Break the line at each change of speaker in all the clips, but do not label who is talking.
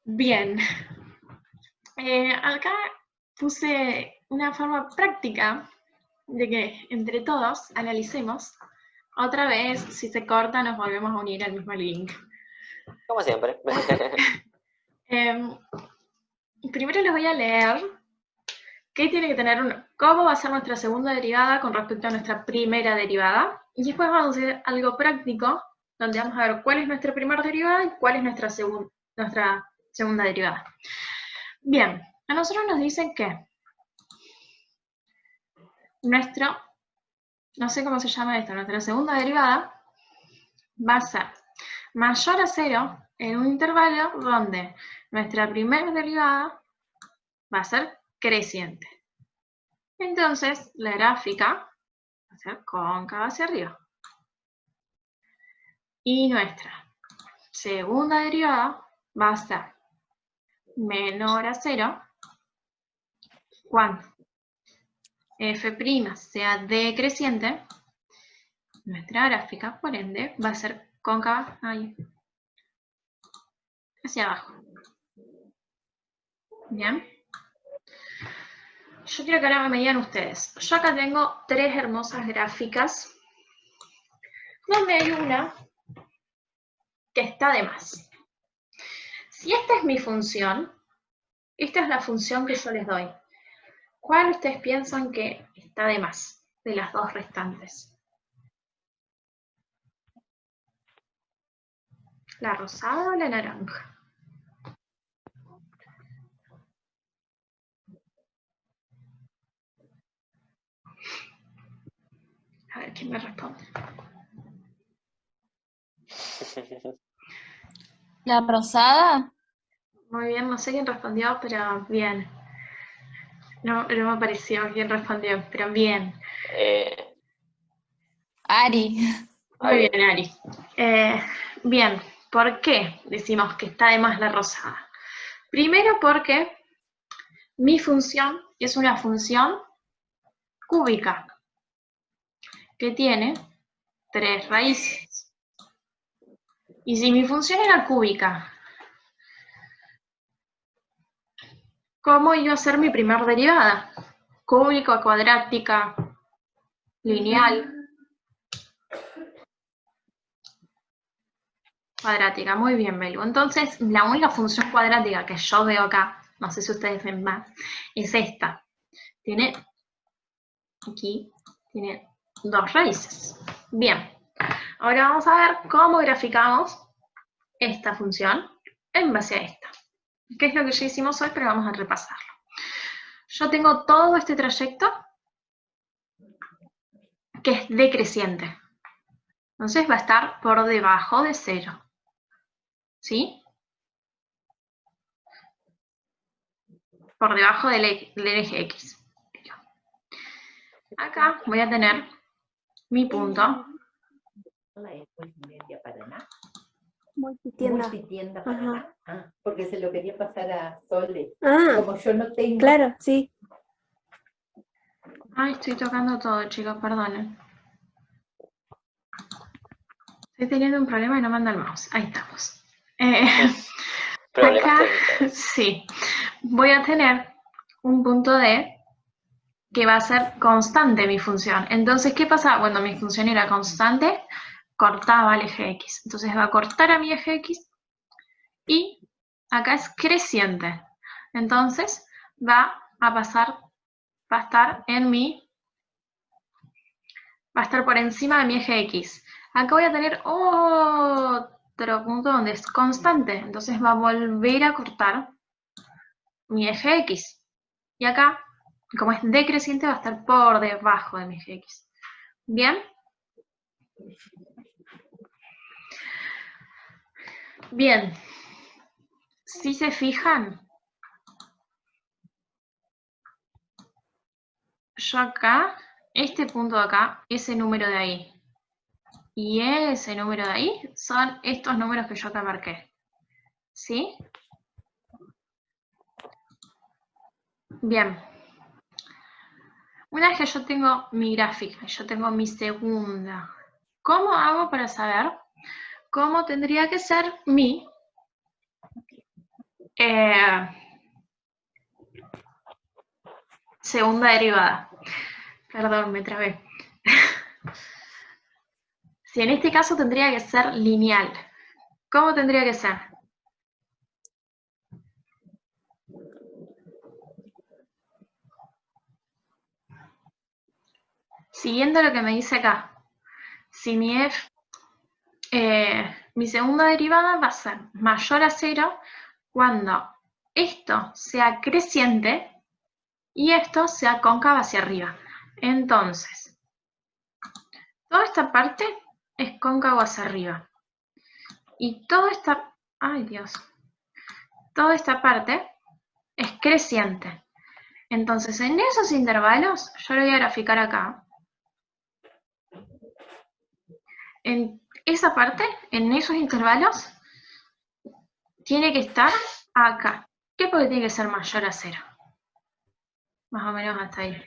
Bien, acá puse una forma práctica de que entre todos analicemos. Otra vez, si se corta, nos volvemos a unir al mismo link.
Como siempre.
Primero les voy a leer qué tiene que tener cómo va a ser nuestra segunda derivada con respecto a nuestra primera derivada. Y después vamos a hacer algo práctico, donde vamos a ver cuál es nuestra primera derivada y cuál es nuestra segunda derivada. Bien, a nosotros nos dicen que no sé cómo se llama esto, nuestra segunda derivada va a ser mayor a 0 en un intervalo donde nuestra primera derivada va a ser creciente. Entonces, la gráfica va a ser cóncava hacia arriba. Y nuestra segunda derivada va a ser menor a 0 cuando f' sea decreciente. Nuestra gráfica, por ende, va a ser cóncava hacia abajo. Bien. Yo quiero que ahora me digan ustedes. Yo acá tengo tres hermosas gráficas, donde hay una que está de más. Si esta es mi función, esta es la función que yo les doy. ¿Cuál ustedes piensan que está de más de las dos restantes? ¿La rosada o la naranja? A ver, ¿quién me responde?
¿La rosada?
Muy bien, no sé quién respondió, pero bien. No me pareció quién respondió, pero bien.
Ari.
Muy bien, Ari. Bien, ¿por qué decimos que está de más la rosada? Primero porque mi función es una función cúbica que tiene 3 raíces. Y si mi función era cúbica, ¿cómo iba a ser mi primer derivada? Cúbica, cuadrática, lineal. Cuadrática, muy bien, Belu. Entonces, la única función cuadrática que yo veo acá, no sé si ustedes ven más, es esta. Tiene 2 raíces. Bien, ahora vamos a ver cómo graficamos esta función en base a esta. ¿Qué es lo que ya hicimos hoy? Pero vamos a repasarlo. Yo tengo todo este trayecto que es decreciente. Entonces va a estar por debajo de 0. ¿Sí? Por debajo del eje X. Acá voy a tener mi punto.
Multitienda Paraná. Ah, porque se lo quería pasar a Sole.
Ah,
como yo no tengo.
Claro, sí.
Ay, estoy tocando todo, chicos, perdonen. Estoy teniendo un problema y no manda el mouse. Ahí estamos. Acá, sí, voy a tener un punto D que va a ser constante mi función. Entonces, ¿qué pasa? Cuando mi función era constante, cortaba el eje X. Entonces va a cortar a mi eje X y acá es creciente. Entonces va a estar por encima de mi eje X. Acá voy a tener otro punto donde es constante. Entonces va a volver a cortar mi eje X. Y acá, como es decreciente, va a estar por debajo de mi eje X. ¿Bien? Bien. Si se fijan, yo acá, este punto de acá, ese número de ahí, y ese número de ahí, son estos números que yo acá marqué. ¿Sí? Bien. Una vez que yo tengo mi gráfica, yo tengo mi segunda, ¿cómo hago para saber cómo tendría que ser mi Segunda derivada. Perdón, me trabé. Si en este caso tendría que ser lineal, ¿cómo tendría que ser? Siguiendo lo que me dice acá, si mi f, mi segunda derivada va a ser mayor a 0 cuando esto sea creciente y esto sea cóncavo hacia arriba. Entonces, toda esta parte es cóncavo hacia arriba. Y toda esta, ay Dios, toda esta parte es creciente. Entonces, en esos intervalos, yo lo voy a graficar acá. En esa parte, en esos intervalos, tiene que estar acá. ¿Qué? Porque tiene que ser mayor a 0. Más o menos hasta ahí.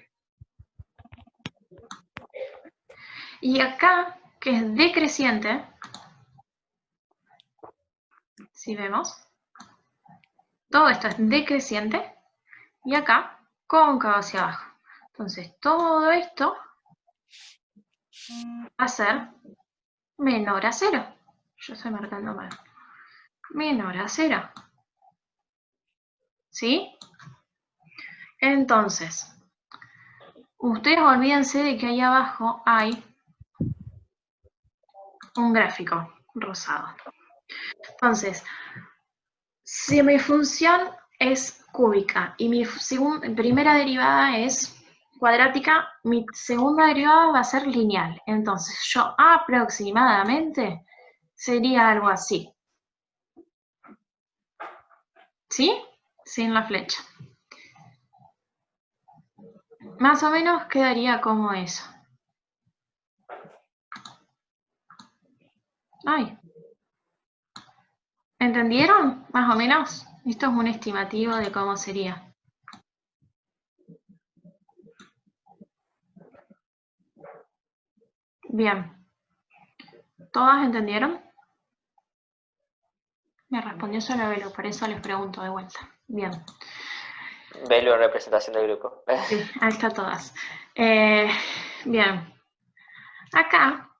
Y acá, que es decreciente, si vemos, todo esto es decreciente, y acá, cóncavo hacia abajo. Entonces, todo esto va a ser menor a 0. Yo estoy marcando mal. Menor a 0. ¿Sí? Entonces, ustedes olvídense de que ahí abajo hay un gráfico rosado. Entonces, si mi función es cúbica y mi primera derivada es cuadrática, mi segunda derivada va a ser lineal. Entonces, yo aproximadamente sería algo así. ¿Sí? Sin la flecha. Más o menos quedaría como eso. Ay. ¿Entendieron? Más o menos. Esto es un estimativo de cómo sería. Bien. ¿Todas entendieron? Me respondió solo Velo, por eso les pregunto de vuelta. Bien.
Velo en representación del grupo.
Sí, ahí está todas. Bien. Acá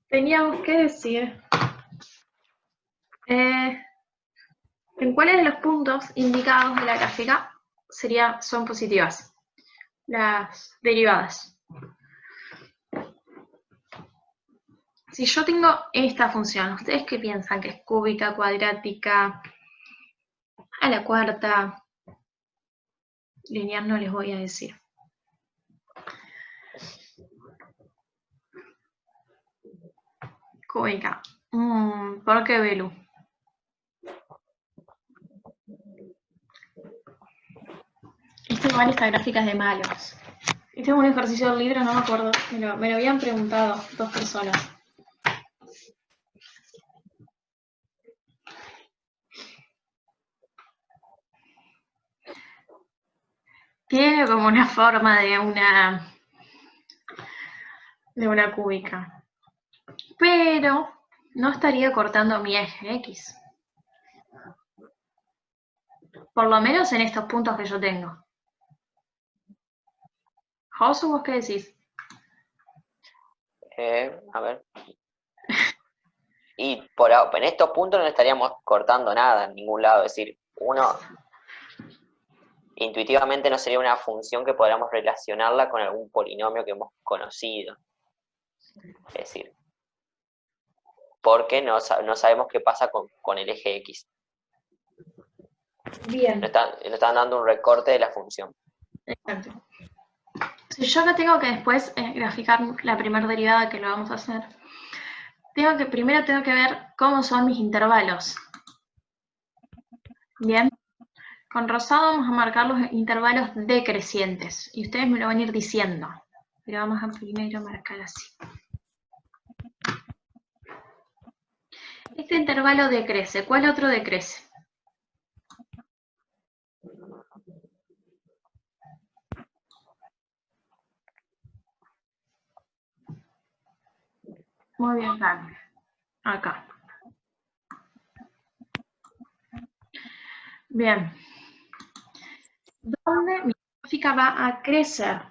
teníamos que decir en cuáles de los puntos indicados de la gráfica son positivas las derivadas. Si yo tengo esta función, ¿ustedes qué piensan? ¿Que es cúbica, cuadrática, a la cuarta? Lineal no les voy a decir. Cúbica. ¿Por qué, Belu? Igual esta gráfica es de malos. Este es un ejercicio del libro, no me acuerdo. Me lo habían preguntado 2 personas. Tiene como una forma de una cúbica. Pero no estaría cortando mi eje X. Por lo menos en estos puntos que yo tengo. Josu, ¿vos qué decís?
A ver. Y en estos puntos no estaríamos cortando nada en ningún lado. Es decir, intuitivamente no sería una función que podamos relacionarla con algún polinomio que hemos conocido. Es decir, porque no sabemos qué pasa con el eje X.
Bien.
Nos están dando un recorte de la función.
Exacto. Si yo acá tengo que después graficar la primera derivada, que lo vamos a hacer, primero tengo que ver cómo son mis intervalos. Bien. Con rosado vamos a marcar los intervalos decrecientes. Y ustedes me lo van a ir diciendo. Pero vamos a primero marcar así. Este intervalo decrece. ¿Cuál otro decrece? Muy bien, Carmen. Acá. Bien. ¿Dónde mi gráfica va a crecer?